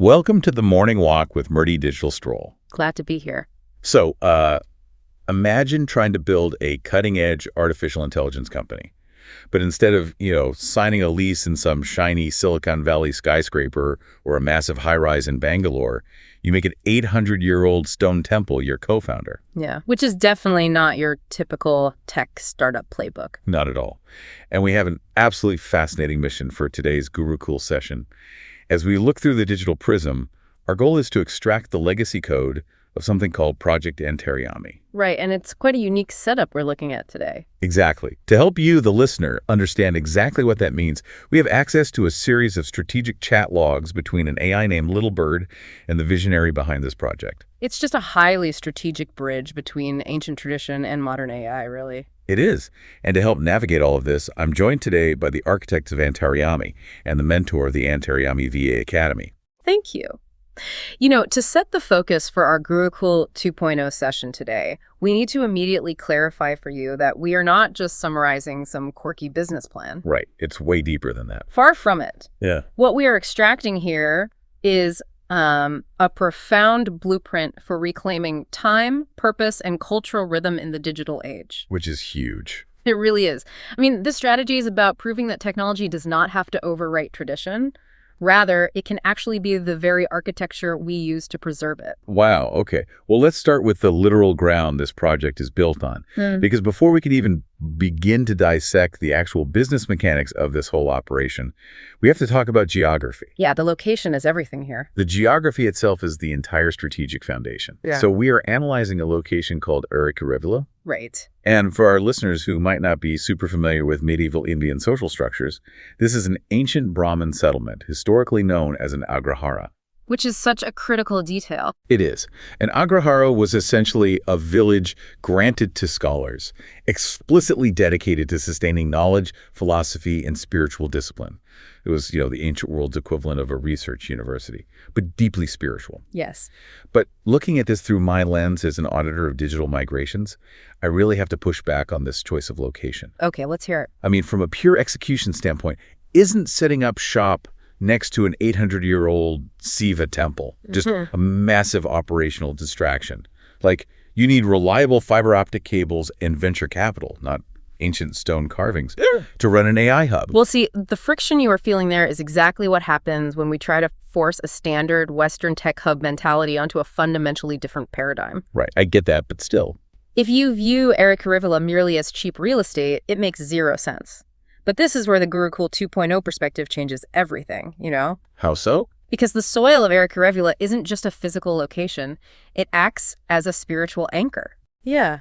Welcome to the Morning Walk with Murty Digital Stroll. Glad to be here. So, imagine trying to build a cutting-edge artificial intelligence company. But instead of, signing a lease in some shiny Silicon Valley skyscraper or a massive high-rise in Bangalore, you make an 800-year-old stone temple your co-founder. Yeah, which is definitely not your typical tech startup playbook. Not at all. And we have an absolutely fascinating mission for today's Gurukul session. As we look through the Digital Prism, our goal is to extract the legacy code of something called Project Antaryami. Right, and it's quite a unique setup we're looking at today. Exactly. To help you, the listener, understand exactly what that means, we have access to a series of strategic chat logs between an AI named Little Bird and the visionary behind this project. It's just a highly strategic bridge between ancient tradition and modern AI, really. It is. And to help navigate all of this, I'm joined today by the architect of Antaryami and the mentor of the Antaryami VA Academy. Thank you. To set the focus for our Gurukul 2.0 session today, we need to immediately clarify for you that we are not just summarizing some quirky business plan. Right. It's way deeper than that. Far from it. Yeah. What we are extracting here is a profound blueprint for reclaiming time, purpose, and cultural rhythm in the digital age. Which is huge. It really is. This strategy is about proving that technology does not have to overwrite tradition. Rather, it can actually be the very architecture we use to preserve it. Wow, okay. Well, let's start with the literal ground this project is built on. Because before we can even begin to dissect the actual business mechanics of this whole operation, we have to talk about geography. Yeah, the location is everything here. The geography itself is the entire strategic foundation. Yeah. So we are analyzing a location called Arikirevula. Right. And for our listeners who might not be super familiar with medieval Indian social structures, this is an ancient Brahmin settlement, historically known as an Agrahara. Which is such a critical detail. It is. An Agrahara was essentially a village granted to scholars, explicitly dedicated to sustaining knowledge, philosophy, and spiritual discipline. It was, the ancient world's equivalent of a research university, but deeply spiritual. Yes. But looking at this through my lens as an auditor of digital migrations, I really have to push back on this choice of location. Okay, let's hear it. From a pure execution standpoint, isn't setting up shop next to an 800-year-old Siva temple just a massive operational distraction? Like, you need reliable fiber optic cables and venture capital, not ancient stone carvings, to run an AI hub. Well, see, the friction you are feeling there is exactly what happens when we try to force a standard Western tech hub mentality onto a fundamentally different paradigm. Right, I get that, but still. If you view Arikirevula merely as cheap real estate, it makes zero sense. But this is where the Gurukul 2.0 perspective changes everything, How so? Because the soil of Arikirevula isn't just a physical location. It acts as a spiritual anchor. Yeah.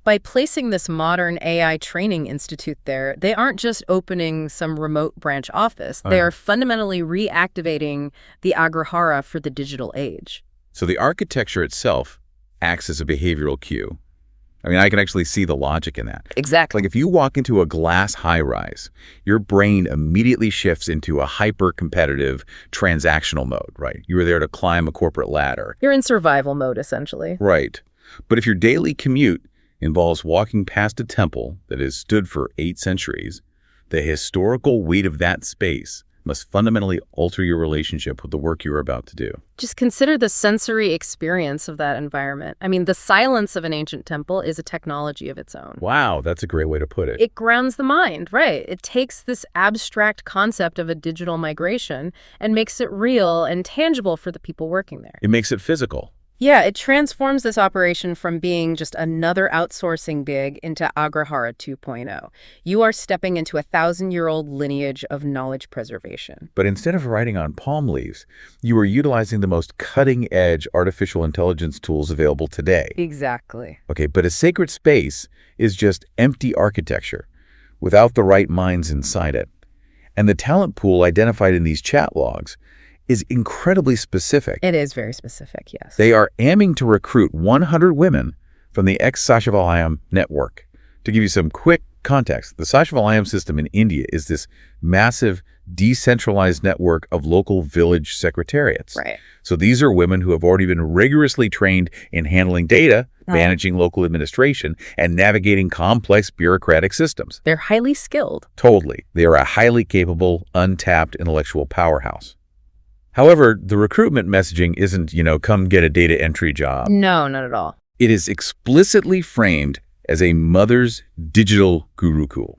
By placing this modern AI training institute there, they aren't just opening some remote branch office. They are fundamentally reactivating the Agrahara for the digital age. So the architecture itself acts as a behavioral cue. I can actually see the logic in that. Exactly. Like if you walk into a glass high-rise, your brain immediately shifts into a hyper-competitive transactional mode, right? You were there to climb a corporate ladder. You're in survival mode, essentially. Right. But if your daily commute involves walking past a temple that has stood for 8 centuries, the historical weight of that space must fundamentally alter your relationship with the work you're about to do. Just consider the sensory experience of that environment. The silence of an ancient temple is a technology of its own. Wow, that's a great way to put it. It grounds the mind, right? It takes this abstract concept of a digital migration and makes it real and tangible for the people working there. It makes it physical. Yeah, it transforms this operation from being just another outsourcing gig into Agrahara 2.0. You are stepping into a 1,000-year-old lineage of knowledge preservation. But instead of writing on palm leaves, you are utilizing the most cutting-edge artificial intelligence tools available today. Exactly. Okay, but a sacred space is just empty architecture without the right minds inside it. And the talent pool identified in these chat logs is incredibly specific. It is very specific, yes. They are aiming to recruit 100 women from the ex-Sachavalayam network. To give you some quick context, the Sachavalayam system in India is this massive decentralized network of local village secretariats. Right. So these are women who have already been rigorously trained in handling data, managing local administration, and navigating complex bureaucratic systems. They're highly skilled. Totally. They are a highly capable, untapped intellectual powerhouse. However, the recruitment messaging isn't, come get a data entry job. No, not at all. It is explicitly framed as a mother's digital Gurukul.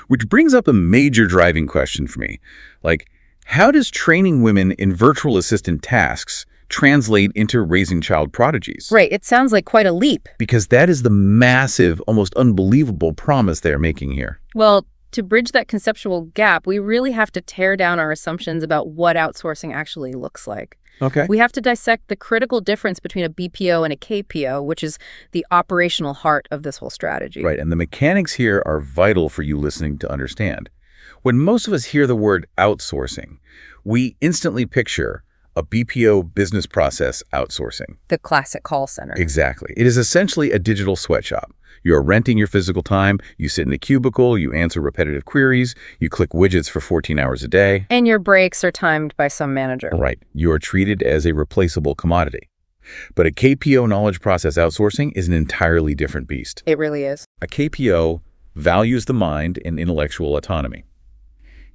Which brings up a major driving question for me. Like, how does training women in virtual assistant tasks translate into raising child prodigies? Right, it sounds like quite a leap. Because that is the massive, almost unbelievable promise they're making here. Well, to bridge that conceptual gap, we really have to tear down our assumptions about what outsourcing actually looks like. Okay. We have to dissect the critical difference between a BPO and a KPO, which is the operational heart of this whole strategy. Right, and the mechanics here are vital for you listening to understand. When most of us hear the word outsourcing, we instantly picture a BPO business process outsourcing. The classic call center. Exactly. It is essentially a digital sweatshop. You're renting your physical time, you sit in a cubicle, you answer repetitive queries, you click widgets for 14 hours a day. And your breaks are timed by some manager. Right. You are treated as a replaceable commodity. But a KPO knowledge process outsourcing is an entirely different beast. It really is. A KPO values the mind and intellectual autonomy.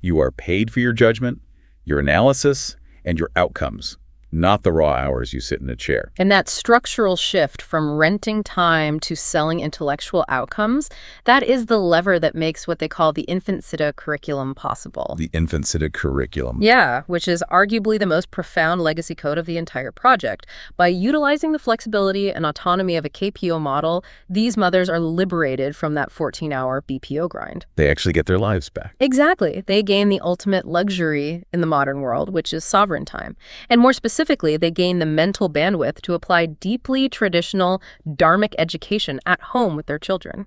You are paid for your judgment, your analysis, and your outcomes, not the raw hours you sit in a chair. And that structural shift from renting time to selling intellectual outcomes, that is the lever that makes what they call the Infant Siddha curriculum possible. The Infant Siddha curriculum. Yeah, which is arguably the most profound legacy code of the entire project. By utilizing the flexibility and autonomy of a KPO model, these mothers are liberated from that 14-hour BPO grind. They actually get their lives back. Exactly. They gain the ultimate luxury in the modern world, which is sovereign time. And more specifically, they gain the mental bandwidth to apply deeply traditional Dharmic education at home with their children.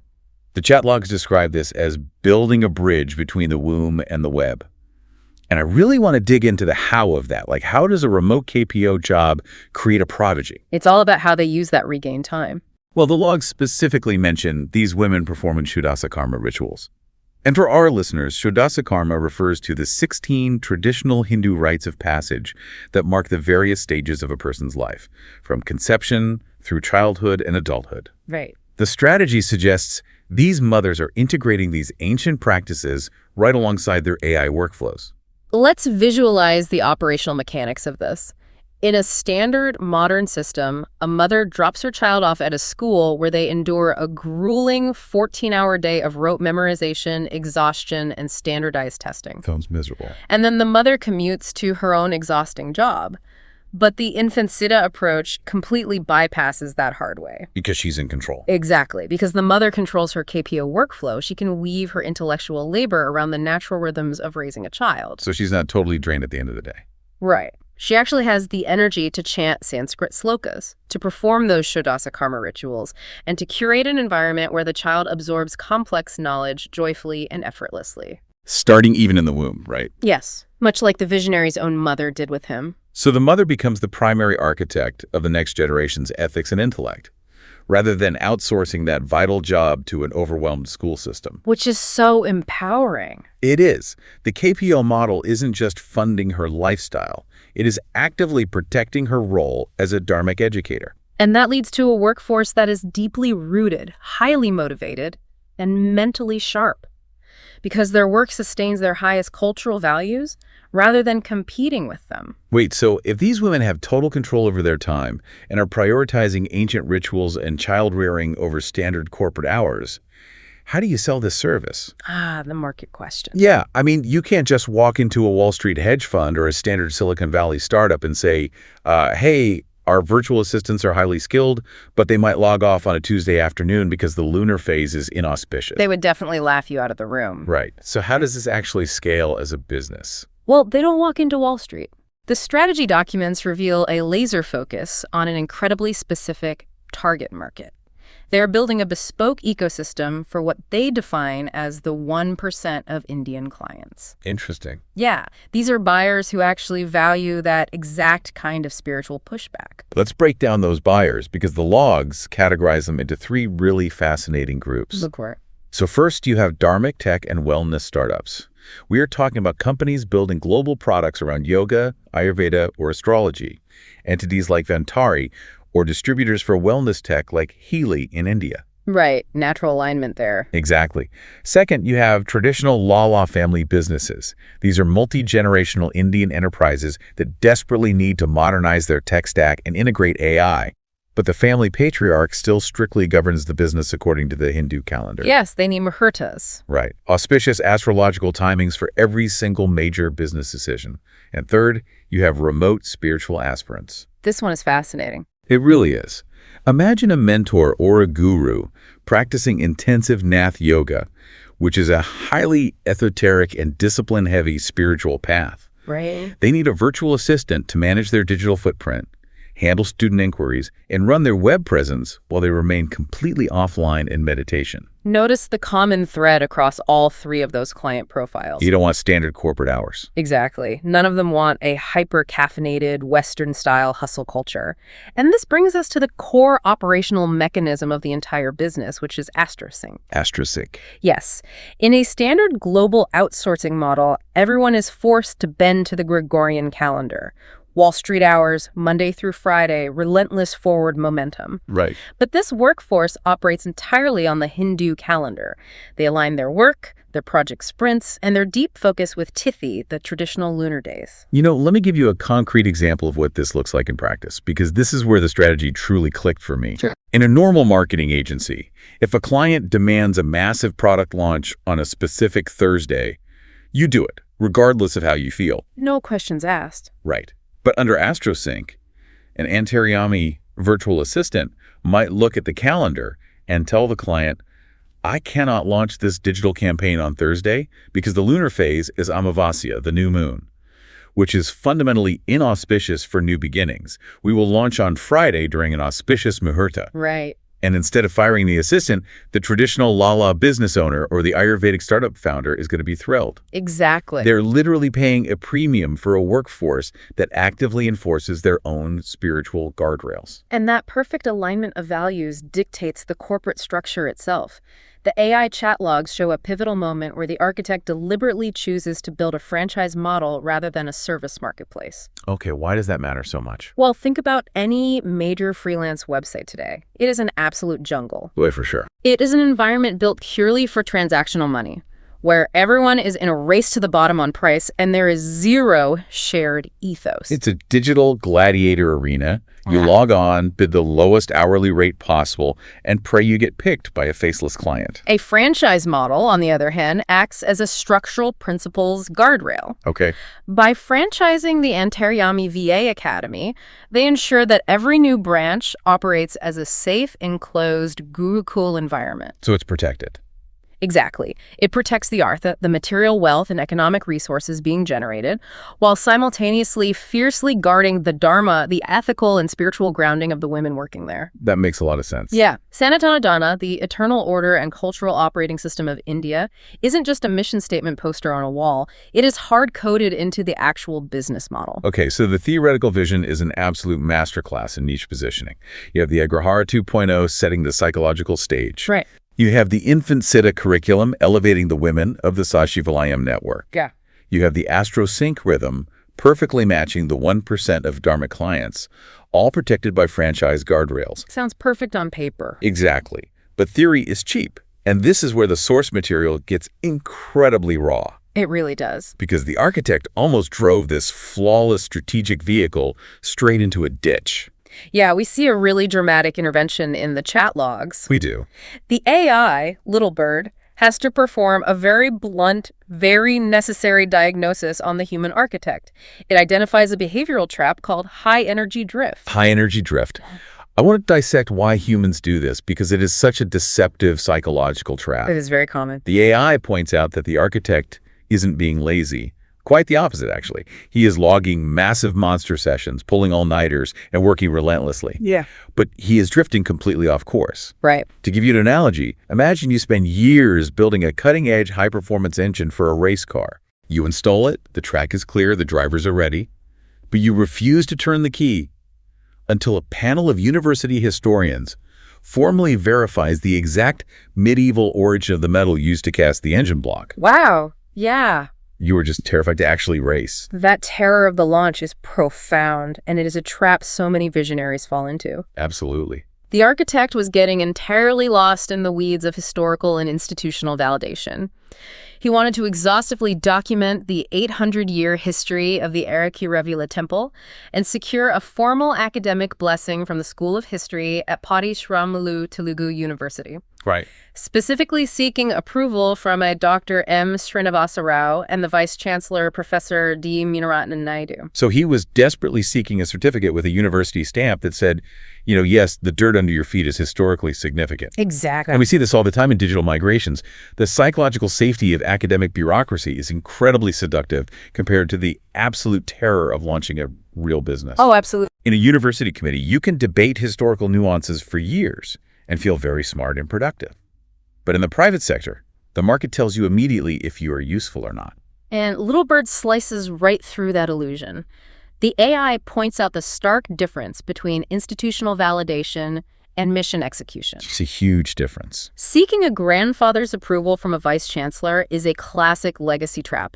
The chat logs describe this as building a bridge between the womb and the web. And I really want to dig into the how of that. Like, how does a remote KPO job create a prodigy? It's all about how they use that regained time. Well, the logs specifically mention these women performing Shuddhasa Karma rituals. And for our listeners, Shuddhasa Karma refers to the 16 traditional Hindu rites of passage that mark the various stages of a person's life, from conception through childhood and adulthood. Right. The strategy suggests these mothers are integrating these ancient practices right alongside their AI workflows. Let's visualize the operational mechanics of this. In a standard modern system, a mother drops her child off at a school where they endure a grueling 14-hour day of rote memorization, exhaustion, and standardized testing. Sounds miserable. And then the mother commutes to her own exhausting job. But the Infant Siddha approach completely bypasses that hard way. Because she's in control. Exactly. Because the mother controls her KPO workflow, she can weave her intellectual labor around the natural rhythms of raising a child. So she's not totally drained at the end of the day. Right. She actually has the energy to chant Sanskrit slokas, to perform those Shuddhasa Karma rituals, and to curate an environment where the child absorbs complex knowledge joyfully and effortlessly. Starting even in the womb, right? Yes, much like the visionary's own mother did with him. So the mother becomes the primary architect of the next generation's ethics and intellect, rather than outsourcing that vital job to an overwhelmed school system. Which is so empowering. It is. The KPO model isn't just funding her lifestyle. It is actively protecting her role as a Dharmic educator. And that leads to a workforce that is deeply rooted, highly motivated, and mentally sharp. Because their work sustains their highest cultural values rather than competing with them. Wait, so if these women have total control over their time and are prioritizing ancient rituals and child rearing over standard corporate hours, how do you sell this service? The market question. Yeah, I mean, you can't just walk into a Wall Street hedge fund or a standard Silicon Valley startup and say, hey, our virtual assistants are highly skilled, but they might log off on a Tuesday afternoon because the lunar phase is inauspicious. They would definitely laugh you out of the room. Right. So how does this actually scale as a business? Well, they don't walk into Wall Street. The strategy documents reveal a laser focus on an incredibly specific target market. They're building a bespoke ecosystem for what they define as the 1% of Indian clients. Interesting. Yeah, these are buyers who actually value that exact kind of spiritual pushback. Let's break down those buyers because the logs categorize them into three really fascinating groups. Look for it. So first, you have Dharmic tech and wellness startups. We are talking about companies building global products around yoga, Ayurveda, or astrology. Entities like Vantari, or distributors for wellness tech like Healy in India. Right. Natural alignment there. Exactly. Second, you have traditional Lala family businesses. These are multi-generational Indian enterprises that desperately need to modernize their tech stack and integrate AI. But the family patriarch still strictly governs the business according to the Hindu calendar. Yes, they need muhurtas. Right. Auspicious astrological timings for every single major business decision. And third, you have remote spiritual aspirants. This one is fascinating. It really is. Imagine a mentor or a guru practicing intensive Nath yoga, which is a highly esoteric and discipline-heavy spiritual path. Right. They need a virtual assistant to manage their digital footprint, handle student inquiries, and run their web presence while they remain completely offline in meditation. Notice the common thread across all three of those client profiles. You don't want standard corporate hours. Exactly. None of them want a hyper-caffeinated, Western-style hustle culture. And this brings us to the core operational mechanism of the entire business, which is astrosync. Astrosync. Yes. In a standard global outsourcing model, everyone is forced to bend to the Gregorian calendar. Wall Street hours, Monday through Friday, relentless forward momentum. Right. But this workforce operates entirely on the Hindu calendar. They align their work, their project sprints, and their deep focus with Tithi, the traditional lunar days. Let me give you a concrete example of what this looks like in practice, because this is where the strategy truly clicked for me. Sure. In a normal marketing agency, if a client demands a massive product launch on a specific Thursday, you do it, regardless of how you feel. No questions asked. Right. But under astrosync, an Antaryami virtual assistant might look at the calendar and tell the client, I cannot launch this digital campaign on Thursday because the lunar phase is Amavasya, the new moon, which is fundamentally inauspicious for new beginnings. We will launch on Friday during an auspicious muhurta. Right. And instead of firing the assistant, the traditional Lala business owner or the Ayurvedic startup founder is going to be thrilled. Exactly. They're literally paying a premium for a workforce that actively enforces their own spiritual guardrails. And that perfect alignment of values dictates the corporate structure itself. The AI chat logs show a pivotal moment where the architect deliberately chooses to build a franchise model rather than a service marketplace. Okay, why does that matter so much? Well, think about any major freelance website today. It is an absolute jungle. Boy, for sure. It is an environment built purely for transactional money, where everyone is in a race to the bottom on price and there is zero shared ethos. It's a digital gladiator arena. You log on, bid the lowest hourly rate possible, and pray you get picked by a faceless client. A franchise model, on the other hand, acts as a structural principles guardrail. Okay. By franchising the Antaryami VA Academy, they ensure that every new branch operates as a safe, enclosed Gurukul environment. So it's protected. Exactly. It protects the artha, the material wealth and economic resources being generated, while simultaneously fiercely guarding the Dharma, the ethical and spiritual grounding of the women working there. That makes a lot of sense. Yeah. Sanatana, the eternal order and cultural operating system of India, isn't just a mission statement poster on a wall. It is hard-coded into the actual business model. Okay, so the theoretical vision is an absolute masterclass in niche positioning. You have the Agrahara 2.0 setting the psychological stage. Right. You have the Infant Siddha curriculum elevating the women of the Sashivalayam network. Yeah. You have the astrosync rhythm perfectly matching the 1% of Dharma clients, all protected by franchise guardrails. Sounds perfect on paper. Exactly. But theory is cheap. And this is where the source material gets incredibly raw. It really does. Because the architect almost drove this flawless strategic vehicle straight into a ditch. Yeah, we see a really dramatic intervention in the chat logs. We do. The AI, Little Bird, has to perform a very blunt, very necessary diagnosis on the human architect. It identifies a behavioral trap called high-energy drift. High-energy drift. I want to dissect why humans do this because it is such a deceptive psychological trap. It is very common. The AI points out that the architect isn't being lazy. Quite the opposite, actually. He is logging massive monster sessions, pulling all-nighters, and working relentlessly. Yeah. But he is drifting completely off course. Right. To give you an analogy, imagine you spend years building a cutting-edge high-performance engine for a race car. You install it, the track is clear, the drivers are ready, but you refuse to turn the key until a panel of university historians formally verifies the exact medieval origin of the metal used to cast the engine block. Wow. Yeah. You were just terrified to actually race. That terror of the launch is profound, and it is a trap so many visionaries fall into. Absolutely. The architect was getting entirely lost in the weeds of historical and institutional validation. He wanted to exhaustively document the 800-year history of the Arikirevula temple and secure a formal academic blessing from the School of History at Patishramulu Telugu University. Right. Specifically seeking approval from a Dr. M. Srinivasa Rao and the Vice-Chancellor, Professor D. Minaratnam Naidu. So he was desperately seeking a certificate with a university stamp that said, yes, the dirt under your feet is historically significant. Exactly. And we see this all the time in digital migrations. The psychological safety of academic bureaucracy is incredibly seductive compared to the absolute terror of launching a real business. Oh, absolutely. In a university committee, you can debate historical nuances for years and feel very smart and productive. But in the private sector, the market tells you immediately if you are useful or not. And Little Bird slices right through that illusion. The AI points out the stark difference between institutional validation and mission execution. It's a huge difference. Seeking a grandfather's approval from a vice-chancellor is a classic legacy trap.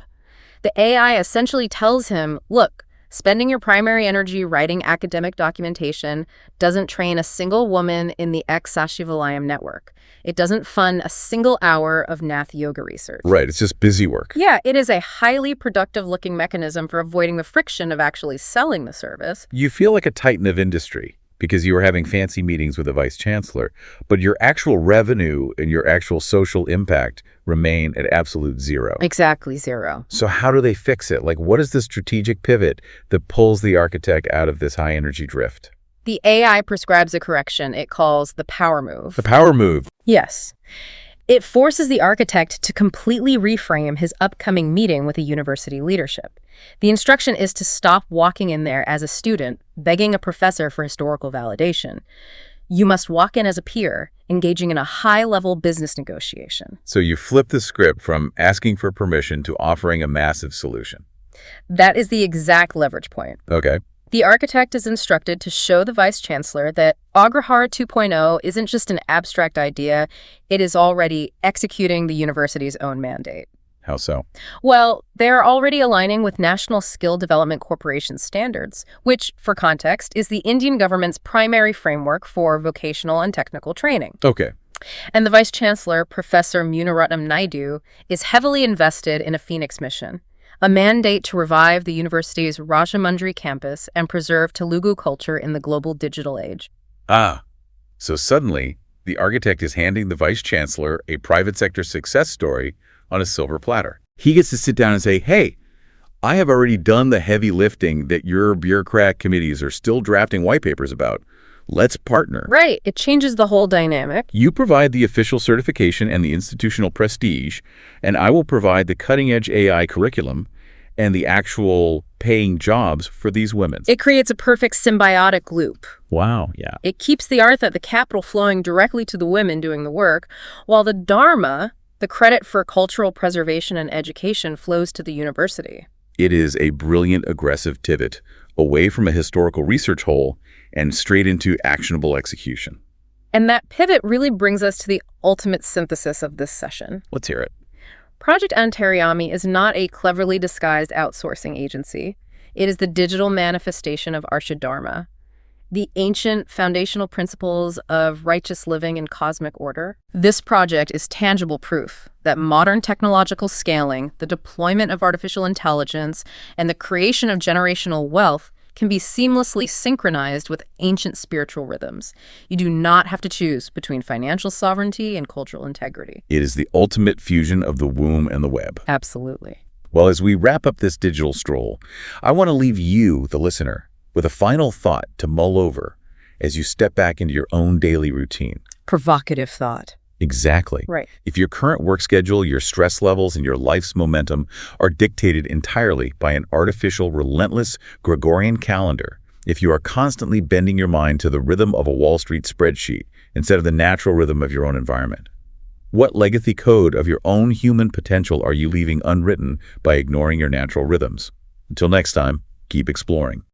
The AI essentially tells him, look, spending your primary energy writing academic documentation doesn't train a single woman in the ex-Sashivalayam network. It doesn't fund a single hour of Nath yoga research. Right, it's just busy work. Yeah, it is a highly productive-looking mechanism for avoiding the friction of actually selling the service. You feel like a titan of industry because you are having fancy meetings with a vice-chancellor, but your actual revenue and your actual social impact remain at absolute zero. Exactly zero. So how do they fix it? Like, what is the strategic pivot that pulls the architect out of this high-energy drift? The AI prescribes a correction it calls the power move. The power move. Yes. It forces the architect to completely reframe his upcoming meeting with the university leadership. The instruction is to stop walking in there as a student, begging a professor for historical validation. You must walk in as a peer, engaging in a high-level business negotiation. So you flip the script from asking for permission to offering a massive solution. That is the exact leverage point. Okay. The architect is instructed to show the vice-chancellor that Agrahara 2.0 isn't just an abstract idea, it is already executing the university's own mandate. How so? Well, they're already aligning with National Skill Development Corporation standards, which, for context, is the Indian government's primary framework for vocational and technical training. Okay. And the Vice-Chancellor, Professor Minaratnam Naidu, is heavily invested in a Phoenix mission, a mandate to revive the university's Rajamundry campus and preserve Telugu culture in the global digital age. Ah, so suddenly, the architect is handing the vice-chancellor a private sector success story on a silver platter. He gets to sit down and say, hey, I have already done the heavy lifting that your bureaucrat committees are still drafting white papers about. Let's partner. Right. It changes the whole dynamic. You provide the official certification and the institutional prestige, and I will provide the cutting-edge AI curriculum and the actual paying jobs for these women. It creates a perfect symbiotic loop. Wow, yeah. It keeps the artha, the capital, flowing directly to the women doing the work, while the Dharma, the credit for cultural preservation and education, flows to the university. It is a brilliant, aggressive pivot away from a historical research hole and straight into actionable execution. And that pivot really brings us to the ultimate synthesis of this session. Let's hear it. Project Antaryami is not a cleverly disguised outsourcing agency. It is the digital manifestation of Arsha Dharma, the ancient foundational principles of righteous living and cosmic order. This project is tangible proof that modern technological scaling, the deployment of artificial intelligence, and the creation of generational wealth can be seamlessly synchronized with ancient spiritual rhythms. You do not have to choose between financial sovereignty and cultural integrity. It is the ultimate fusion of the womb and the web. Absolutely. Well, as we wrap up this digital stroll, I want to leave you, the listener, with a final thought to mull over as you step back into your own daily routine. Provocative thought. Exactly. Right. If your current work schedule, your stress levels, and your life's momentum are dictated entirely by an artificial, relentless Gregorian calendar, if you are constantly bending your mind to the rhythm of a Wall Street spreadsheet instead of the natural rhythm of your own environment, what legacy code of your own human potential are you leaving unwritten by ignoring your natural rhythms? Until next time, keep exploring.